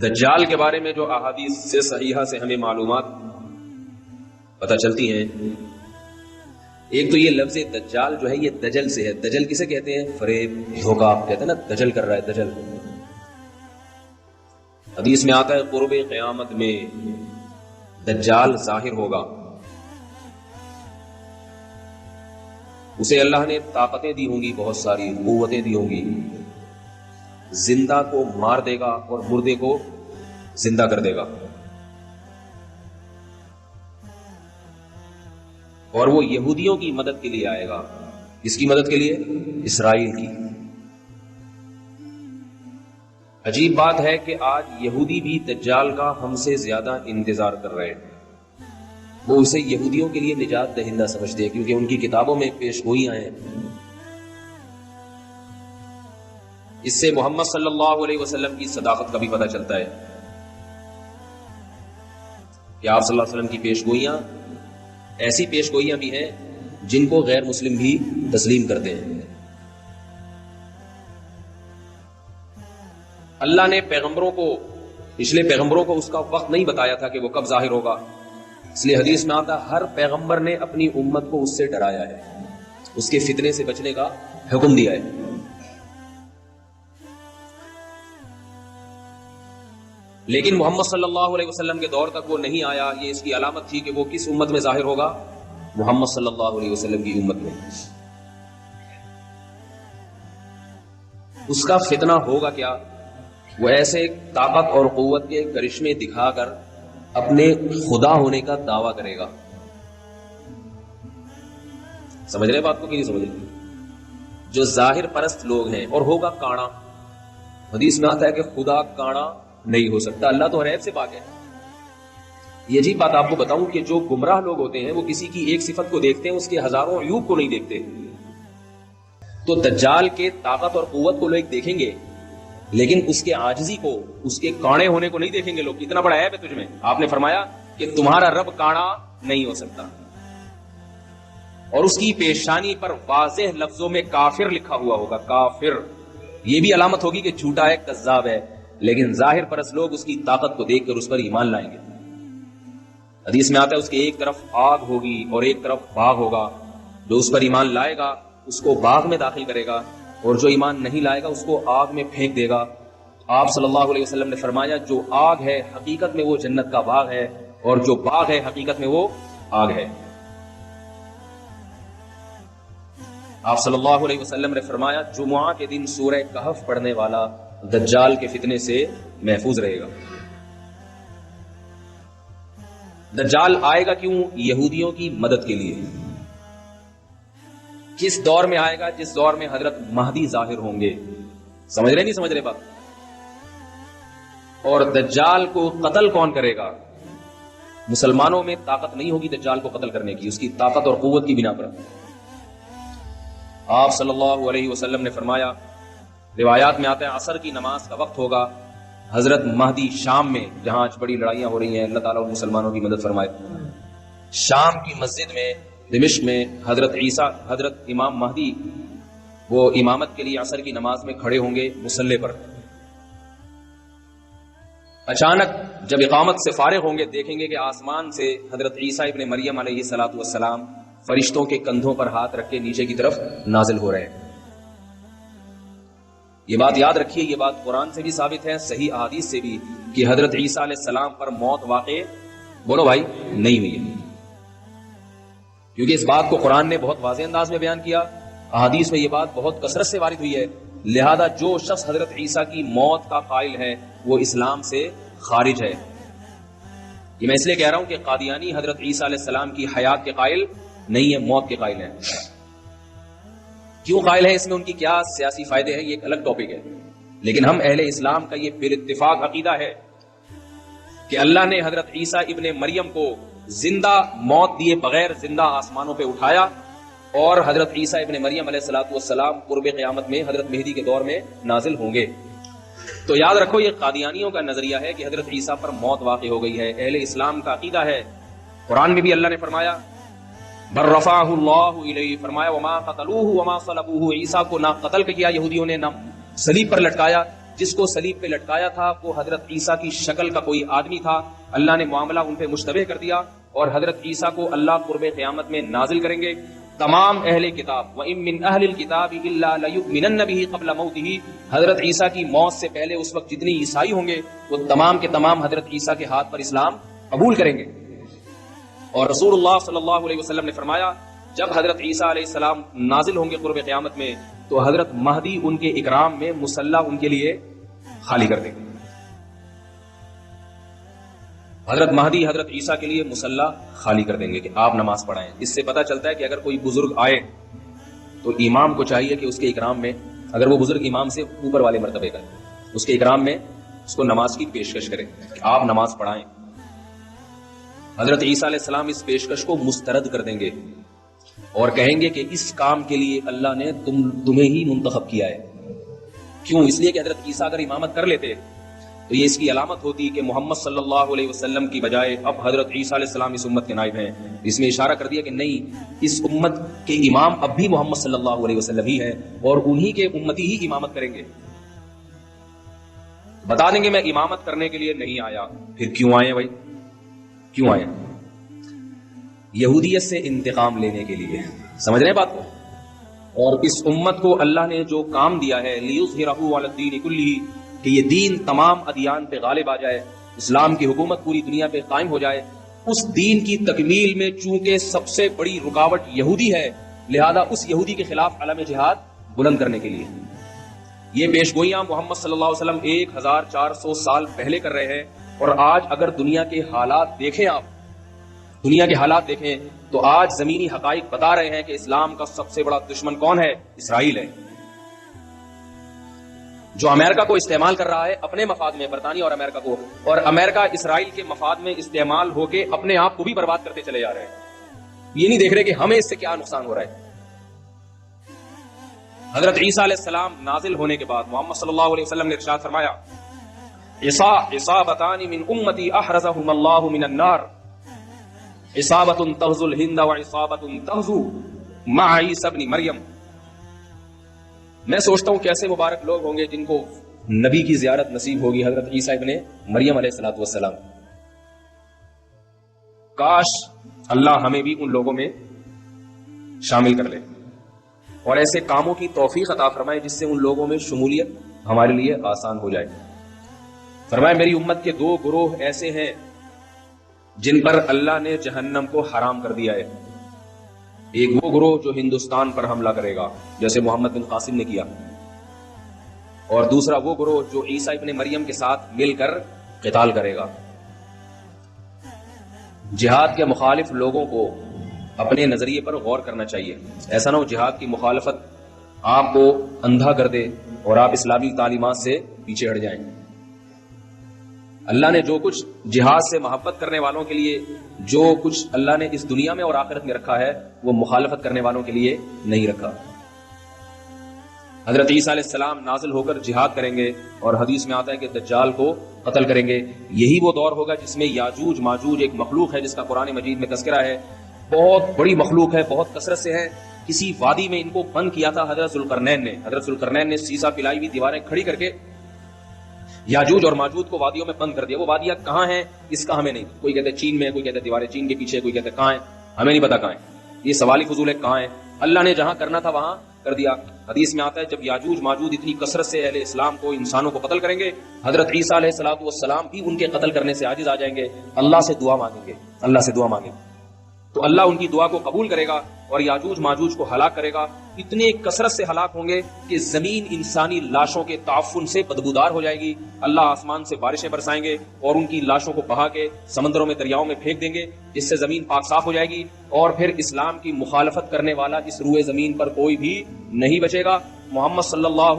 دجال کے بارے میں جو احادیث سے صحیحہ سے ہمیں معلومات پتہ چلتی ہیں، ایک تو یہ لفظ دجال جو ہے یہ دجل سے ہے. دجل کسے کہتے ہیں؟ فریب، دھوکہ کہتے ہیں نا، دجل کر رہا ہے دجل. حدیث میں آتا ہے قرب قیامت میں دجال ظاہر ہوگا، اسے اللہ نے طاقتیں دی ہوں گی، بہت ساری قوتیں دی ہوں گی، زندہ کو مار دے گا اور مردے کو زندہ کر دے گا. اور وہ یہودیوں کی مدد کے لیے آئے گا. کس کی مدد کے لیے؟ اسرائیل کی. عجیب بات ہے کہ آج یہودی بھی دجال کا ہم سے زیادہ انتظار کر رہے ہیں. وہ اسے یہودیوں کے لیے نجات دہندہ سمجھتے ہیں کیونکہ ان کی کتابوں میں پیش گوئیاں ہیں. اس سے محمد صلی اللہ علیہ وسلم کی صداقت کا بھی پتہ چلتا ہے کہ آپ صلی اللہ علیہ وسلم کی پیش گوئیاں ایسی پیش گوئیاں بھی ہیں جن کو غیر مسلم بھی تسلیم کرتے ہیں. اللہ نے پیغمبروں کو، پچھلے پیغمبروں کو اس کا وقت نہیں بتایا تھا کہ وہ کب ظاہر ہوگا، اس لیے حدیث میں آتا ہر پیغمبر نے اپنی امت کو اس سے ڈرایا ہے، اس کے فتنے سے بچنے کا حکم دیا ہے. لیکن محمد صلی اللہ علیہ وسلم کے دور تک وہ نہیں آیا. یہ اس کی علامت تھی کہ وہ کس امت میں ظاہر ہوگا؟ محمد صلی اللہ علیہ وسلم کی امت میں. اس کا فتنہ ہوگا کیا؟ وہ ایسے طاقت اور قوت کے کرشمے دکھا کر اپنے خدا ہونے کا دعویٰ کرے گا. سمجھ رہے بات کو کہ نہیں سمجھ رہے؟ جو ظاہر پرست لوگ ہیں. اور ہوگا کانا. حدیث میں آتا ہے کہ خدا کانا نہیں ہو سکتا، اللہ تو ہر عیب سے پاک ہے. یہ عجیب بات آپ کو بتاؤں کہ جو گمراہ لوگ ہوتے ہیں وہ کسی کی ایک صفت کو دیکھتے ہیں، اس کے ہزاروں عیوب کو نہیں دیکھتے. تو دجال کے طاقت اور قوت کو لوگ دیکھیں گے لیکن اس کے عاجزی کو، اس کے کاڑے ہونے کو نہیں دیکھیں گے. لوگ اتنا بڑا عیب ہے تجھ میں. آپ نے فرمایا کہ تمہارا رب کاڑا نہیں ہو سکتا. اور اس کی پیشانی پر واضح لفظوں میں کافر لکھا ہوا ہوگا. کافر، یہ بھی علامت ہوگی کہ جھوٹا ہے، کذاب ہے. لیکن ظاہر پرست لوگ اس کی طاقت کو دیکھ کر اس پر ایمان لائیں گے. حدیث میں آتا ہے اس کے ایک طرف آگ ہوگی اور ایک طرف باغ ہوگا. جو اس پر ایمان لائے گا اس کو باغ میں داخل کرے گا اور جو ایمان نہیں لائے گا اس کو آگ میں پھینک دے گا. آپ صلی اللہ علیہ وسلم نے فرمایا جو آگ ہے حقیقت میں وہ جنت کا باغ ہے اور جو باغ ہے حقیقت میں وہ آگ ہے. آپ صلی اللہ علیہ وسلم نے فرمایا جمعہ کے دن سورہ کہف پڑھنے والا دجال کے فتنے سے محفوظ رہے گا. دجال آئے گا کیوں؟ یہودیوں کی مدد کے لیے. کس دور میں آئے گا؟ جس دور میں حضرت مہدی ظاہر ہوں گے. سمجھ رہے نہیں سمجھ رہے بات؟ اور دجال کو قتل کون کرے گا؟ مسلمانوں میں طاقت نہیں ہوگی دجال کو قتل کرنے کی، اس کی طاقت اور قوت کی بنا پر. آپ صلی اللہ علیہ وسلم نے فرمایا، روایات میں آتا ہے عصر کی نماز کا وقت ہوگا، حضرت مہدی شام میں، جہاں آج بڑی لڑائیاں ہو رہی ہیں، اللہ تعالیٰ مسلمانوں کی مدد فرمائے، شام کی مسجد میں دمشق میں حضرت عیسیٰ، حضرت امام مہدی وہ امامت کے لیے عصر کی نماز میں کھڑے ہوں گے مصلی پر. اچانک جب اقامت سے فارغ ہوں گے دیکھیں گے کہ آسمان سے حضرت عیسیٰ ابن مریم علیہ الصلوۃ والسلام فرشتوں کے کندھوں پر ہاتھ رکھ کے نیچے کی طرف نازل ہو رہے ہیں. یہ بات یاد رکھیے، یہ بات قرآن سے بھی ثابت ہے، صحیح احادیث سے بھی، کہ حضرت عیسیٰ علیہ السلام پر موت واقع، بولو بھائی، نہیں ہوئی ہے. کیونکہ اس بات کو قرآن نے بہت واضح انداز میں بیان کیا، احادیث میں یہ بات بہت کثرت سے وارد ہوئی ہے. لہذا جو شخص حضرت عیسیٰ کی موت کا قائل ہے وہ اسلام سے خارج ہے. یہ میں اس لیے کہہ رہا ہوں کہ قادیانی حضرت عیسیٰ علیہ السلام کی حیات کے قائل نہیں ہے، موت کے قائل ہیں. کیوں قائل ہے؟ اس میں ان کی کیا سیاسی فائدے ہیں، یہ ایک الگ ٹاپک ہے. لیکن ہم اہل اسلام کا یہ بال اتفاق عقیدہ ہے کہ اللہ نے حضرت عیسیٰ ابن مریم کو زندہ، موت دیے بغیر زندہ آسمانوں پہ اٹھایا، اور حضرت عیسیٰ ابن مریم علیہ الصلوۃ والسلام قرب قیامت میں حضرت مہدی کے دور میں نازل ہوں گے. تو یاد رکھو یہ قادیانیوں کا نظریہ ہے کہ حضرت عیسیٰ پر موت واقع ہو گئی ہے. اہل اسلام کا عقیدہ ہے، قرآن میں بھی اللہ نے فرمایا بل رفعہ اللہ الیہ، فرمایا وما قتلوہ وما صلبوہ، عیسیٰ کو نہ قتل کیا یہودیوں نے، نہ صلیب پر لٹکایا. جس کو صلیب پہ لٹکایا تھا وہ حضرت عیسیٰ کی شکل کا کوئی آدمی تھا. اللہ نے معاملہ ان پہ مشتبہ کر دیا اور حضرت عیسیٰ کو اللہ قرب قیامت میں نازل کریں گے. تمام اہل کتاب وَإِن مِّنْ أَهْلِ الْكِتَابِ إِلَّا لَيُؤْمِنَنَّ بِهِ قَبْلَ مَوْتِهِ، حضرت عیسیٰ کی موت سے پہلے اس وقت جتنی عیسائی ہوں گے وہ تمام کے تمام حضرت عیسیٰ کے ہاتھ پر اسلام قبول کریں گے. اور رسول اللہ صلی اللہ علیہ وسلم نے فرمایا جب حضرت عیسیٰ علیہ السلام نازل ہوں گے قرب قیامت میں تو حضرت مہدی ان کے اکرام میں مصلی ان کے لیے خالی کر دیں گے. حضرت مہدی حضرت عیسیٰ کے لیے مصلی خالی کر دیں گے کہ آپ نماز پڑھائیں. اس سے پتہ چلتا ہے کہ اگر کوئی بزرگ آئے تو امام کو چاہیے کہ اس کے اکرام میں، اگر وہ بزرگ امام سے اوپر والے مرتبے کا ہے، اس کے اکرام میں اس کو نماز کی پیشکش کرے کہ آپ نماز پڑھائیں. حضرت عیسیٰ علیہ السلام اس پیشکش کو مسترد کر دیں گے اور کہیں گے کہ اس کام کے لیے اللہ نے تمہیں ہی منتخب کیا ہے. کیوں؟ اس لیے کہ حضرت عیسیٰ اگر امامت کر لیتے تو یہ اس کی علامت ہوتی کہ محمد صلی اللہ علیہ وسلم کی بجائے اب حضرت عیسیٰ علیہ السلام اس امت کے نائب ہیں. اس میں اشارہ کر دیا کہ نہیں، اس امت کے امام اب بھی محمد صلی اللہ علیہ وسلم ہی ہے اور انہی کے امتی ہی امامت کریں گے. بتا دیں گے میں امامت کرنے کے لیے نہیں آیا. پھر کیوں آئے بھائی؟ کیوں آئے؟ یہودیت سے انتقام لینے کے لیے. سمجھ رہے ہیں بات کو؟ اور اس امت کو اللہ نے جو کام دیا ہے لیظہرہ علی الدین کلہ، کہ یہ دین تمام ادیان پہ غالب آ جائے، اسلام کی حکومت پوری دنیا پہ قائم ہو جائے، اس دین کی تکمیل میں چونکہ سب سے بڑی رکاوٹ یہودی ہے، لہذا اس یہودی کے خلاف علم جہاد بلند کرنے کے لیے یہ پیشگوئیاں محمد صلی اللہ علیہ وسلم 1400 سال پہلے کر رہے ہیں. اور آج اگر دنیا کے حالات دیکھیں، آپ دنیا کے حالات دیکھیں تو آج زمینی حقائق بتا رہے ہیں کہ اسلام کا سب سے بڑا دشمن کون ہے؟ اسرائیل ہے، جو امریکہ کو استعمال کر رہا ہے اپنے مفاد میں، برطانیہ اور امریکہ کو، اور امریکہ اسرائیل کے مفاد میں استعمال ہو کے اپنے آپ کو بھی برباد کرتے چلے جا رہے ہیں. یہ نہیں دیکھ رہے کہ ہمیں اس سے کیا نقصان ہو رہا ہے. حضرت عیسیٰ علیہ السلام نازل ہونے کے بعد محمد صلی اللہ علیہ وسلم نے ارشاد فرمایا عصابتان من امتی احرزهم اللہ من النار، عصابت تغزو الہند وعصابت تغزو مع عیسی ابن مریم. میں سوچتا ہوں کیسے مبارک لوگ ہوں گے جن کو نبی کی زیارت نصیب ہوگی، حضرت عیسیٰ ابن مریم علیہ الصلوۃ والسلام. کاش اللہ ہمیں بھی ان لوگوں میں شامل کر لے اور ایسے کاموں کی توفیق عطا فرمائے جس سے ان لوگوں میں شمولیت ہمارے لیے آسان ہو جائے. فرمائے میری امت کے 2 گروہ ایسے ہیں جن پر اللہ نے جہنم کو حرام کر دیا ہے. ایک وہ گروہ جو ہندوستان پر حملہ کرے گا جیسے محمد بن قاسم نے کیا، اور دوسرا وہ گروہ جو عیسیٰ ابن مریم کے ساتھ مل کر قتال کرے گا. جہاد کے مخالف لوگوں کو اپنے نظریے پر غور کرنا چاہیے. ایسا نہ ہو جہاد کی مخالفت آپ کو اندھا کر دے اور آپ اسلامی تعلیمات سے پیچھے ہٹ جائیں. اللہ نے جو کچھ جہاد سے محبت کرنے والوں کے لیے، جو کچھ اللہ نے اس دنیا میں اور آخرت میں رکھا ہے، وہ مخالفت کرنے والوں کے لیے نہیں رکھا. حضرت عیسیٰ علیہ السلام نازل ہو کر جہاد کریں گے اور حدیث میں آتا ہے کہ دجال کو قتل کریں گے. یہی وہ دور ہوگا جس میں یاجوج ماجوج ایک مخلوق ہے جس کا قرآن مجید میں تذکرہ ہے. بہت بڑی مخلوق ہے، بہت کثرت سے ہے. کسی وادی میں ان کو بند کیا تھا حضرت ذوالقرنین نے سیسا پلائی ہوئی دیواریں کھڑی کر کے یاجوج اور ماجوج کو وادیوں میں بند کر دیا. وہ وادیاں کہاں ہیں اس کا ہمیں نہیں، کوئی کہتے چین میں، کوئی کہتے دیواریں چین کے پیچھے، کوئی کہتے کہاں ہیں، ہمیں نہیں پتا کہاں ہیں. یہ سوالی فضول ہے کہاں ہیں. اللہ نے جہاں کرنا تھا وہاں کر دیا. حدیث میں آتا ہے جب یاجوج ماجوج اتنی کثرت سے اہل اسلام کو، انسانوں کو قتل کریں گے، حضرت عیسیٰ علیہ الصلوۃ والسلام بھی ان کے قتل کرنے سے عاجز آ جائیں گے. اللہ سے دعا مانگیں گے، اللہ سے دعا مانگیں تو اللہ ان کی دعا کو قبول کرے گا اور یاجوج ماجوج کو ہلاک کرے گا. اتنے کثرت سے ہلاک ہوں گے کہ زمین انسانی لاشوں کے تعفن سے بدبودار ہو جائے گی. اللہ آسمان سے بارشیں برسائیں گے اور ان کی لاشوں کو بہا کے سمندروں میں، دریاؤں میں پھینک دیں گے، جس سے زمین پاک صاف ہو جائے گی اور پھر اسلام کی مخالفت کرنے والا اس روئے زمین پر کوئی بھی نہیں بچے گا. محمد صلی اللہ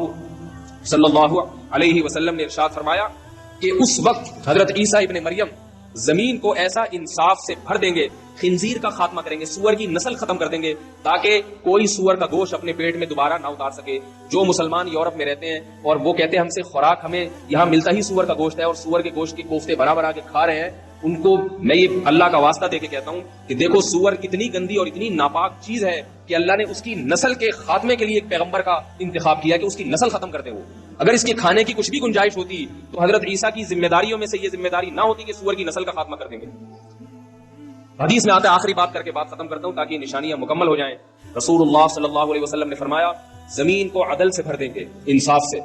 علیہ وسلم نے ارشاد فرمایا کہ اس وقت حضرت عیسیٰ ابن مریم زمین کو ایسا انصاف سے بھر دیں گے، خنزیر کا خاتمہ کریں گے، سور کی نسل ختم کر دیں گے تاکہ کوئی سور کا گوشت اپنے پیٹ میں دوبارہ نہ اتار سکے. جو مسلمان یورپ میں رہتے ہیں اور وہ کہتے ہیں ہم سے خوراک ہمیں یہاں ملتا ہی سور کا گوشت ہے اور سور کے گوشت کے کوفتے بنا بنا کے کھا رہے ہیں، ان کو میں یہ اللہ کا واسطہ دے کے کہتا ہوں کہ دیکھو سور کتنی گندی اور اتنی ناپاک چیز ہے کہ اللہ نے اس کی نسل کے خاتمے کے لیے ایک پیغمبر کا انتخاب کیا کہ اس کی نسل ختم کر دے. وہ اگر اس کے کھانے کی کچھ بھی گنجائش ہوتی تو حضرت عیسیٰ کی ذمہ داریوں میں سے یہ ذمہ داری نہ ہوتی کہ سور کی نسل کا خاتمہ کر دیں گے. حدیث میں آتا ہے, آخری بات کر کے بات ختم کرتا ہوں تاکہ نشانیاں مکمل ہو جائیں. رسول اللہ صلی اللہ علیہ وسلم نے فرمایا زمین کو عدل سے بھر دیں گے, انصاف سے,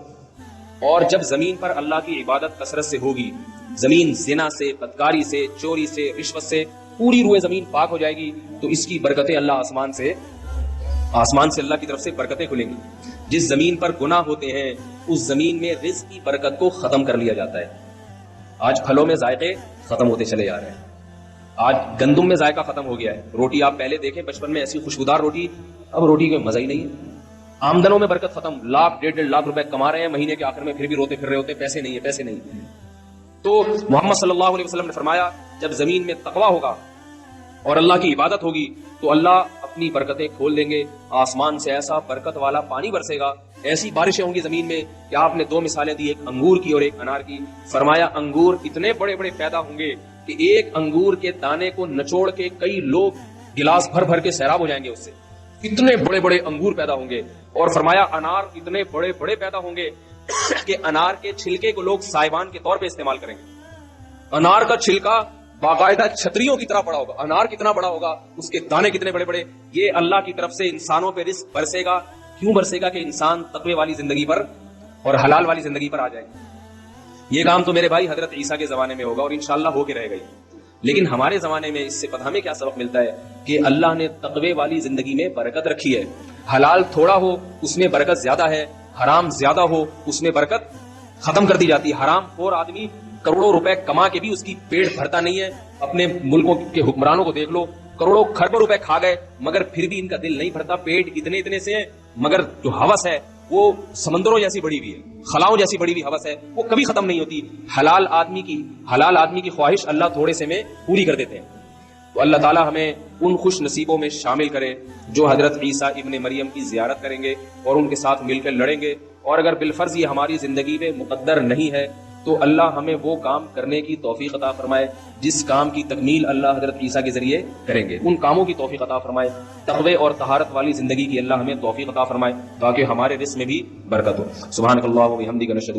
اور جب زمین پر اللہ کی عبادت کثرت سے ہوگی, زمین زنا سے, بدکاری سے, چوری سے, رشوت سے, پوری روئے زمین پاک ہو جائے گی تو اس کی برکتیں اللہ آسمان سے اللہ کی طرف سے برکتیں کھلیں گی. جس زمین پر گناہ ہوتے ہیں اس زمین میں رزق کی برکت کو ختم کر لیا جاتا ہے. آج پھلوں میں ذائقے ختم ہوتے چلے جا رہے ہیں, آج گندم میں ذائقہ ختم ہو گیا ہے. روٹی آپ پہلے دیکھیں بچپن میں ایسی خوشبودار روٹی, اب روٹی کا مزہ ہی نہیں ہے. آمدنوں میں برکت ختم, لاکھ 1.5 لاکھ روپے کما رہے ہیں, مہینے کے آخر میں پھر بھی روتے پھر رہے ہوتے ہیں, پیسے نہیں ہے. تو محمد صلی اللہ علیہ وسلم نے فرمایا جب زمین میں تقویٰ ہوگا اور اللہ کی عبادت ہوگی تو اللہ اپنی برکتیں کھول دیں گے. آسمان سے ایسا برکت والا پانی برسے گا, ایسی بارشیں ہوں گی زمین میں کہ آپ نے 2 مثالیں دی, ایک انگور کی اور ایک انار کی. فرمایا انگور اتنے بڑے بڑے پیدا ہوں گے کہ ایک انگور کے دانے کو نچوڑ کے کئی لوگ گلاس بھر بھر کے سیراب ہو جائیں گے اس سے, اتنے بڑے بڑے انگور پیدا ہوں گے. اور فرمایا انار اتنے بڑے بڑے پیدا ہوں گے کہ انار کے چھلکے کو لوگ سائبان کے طور پہ استعمال کریں گے. انار کا چھلکا باقاعدہ چھتریوں کی طرح بڑا ہوگا. انار کتنا بڑا ہوگا, اس کے دانے کتنے بڑے بڑے. یہ اللہ کی طرف سے انسانوں پہ رزق برسے گا. کیوں برسے گا؟ کہ انسان تقوی والی زندگی پر اور حلال والی زندگی پر آ جائے. یہ کام تو میرے بھائی حضرت عیسیٰ کے زمانے میں ہوگا اور انشاءاللہ ہو کے رہے گا. لیکن ہمارے زمانے میں اس سے ہمیں کیا سبق ملتا ہے کہ اللہ نے تقوی والی زندگی میں برکت رکھی ہے. حلال تھوڑا ہو اس میں برکت زیادہ ہے, حرام زیادہ ہو اس میں برکت ختم کر دی جاتی ہے. حرام خور آدمی کروڑوں روپے کما کے بھی اس کی پیٹ بھرتا نہیں ہے. اپنے ملکوں کے حکمرانوں کو دیکھ لو, کروڑوں کھربوں روپے کھا گئے مگر پھر بھی ان کا دل نہیں بھرتا. پیٹ اتنے سے ہیں مگر جو ہوس ہے وہ سمندروں جیسی بڑی ہوئی ہے, خلاؤں جیسی بڑی ہوئی ہوس ہے, وہ کبھی ختم نہیں ہوتی. حلال آدمی کی خواہش اللہ تھوڑے سے میں پوری کر دیتے ہیں. تو اللہ تعالی ہمیں ان خوش نصیبوں میں شامل کرے جو حضرت عیسیٰ ابن مریم کی زیارت کریں گے اور ان کے ساتھ مل کر لڑیں گے. اور اگر بالفرض یہ ہماری زندگی میں مقدر نہیں ہے تو اللہ ہمیں وہ کام کرنے کی توفیق عطا فرمائے جس کام کی تکمیل اللہ حضرت عیسیٰ کے ذریعے کریں گے. ان کاموں کی توفیق عطا فرمائے. تقوی اور طہارت والی زندگی کی اللہ ہمیں توفیق عطا فرمائے تاکہ ہمارے رزق میں بھی برکت ہو. سبحانک اللہم و بحمدک نشہد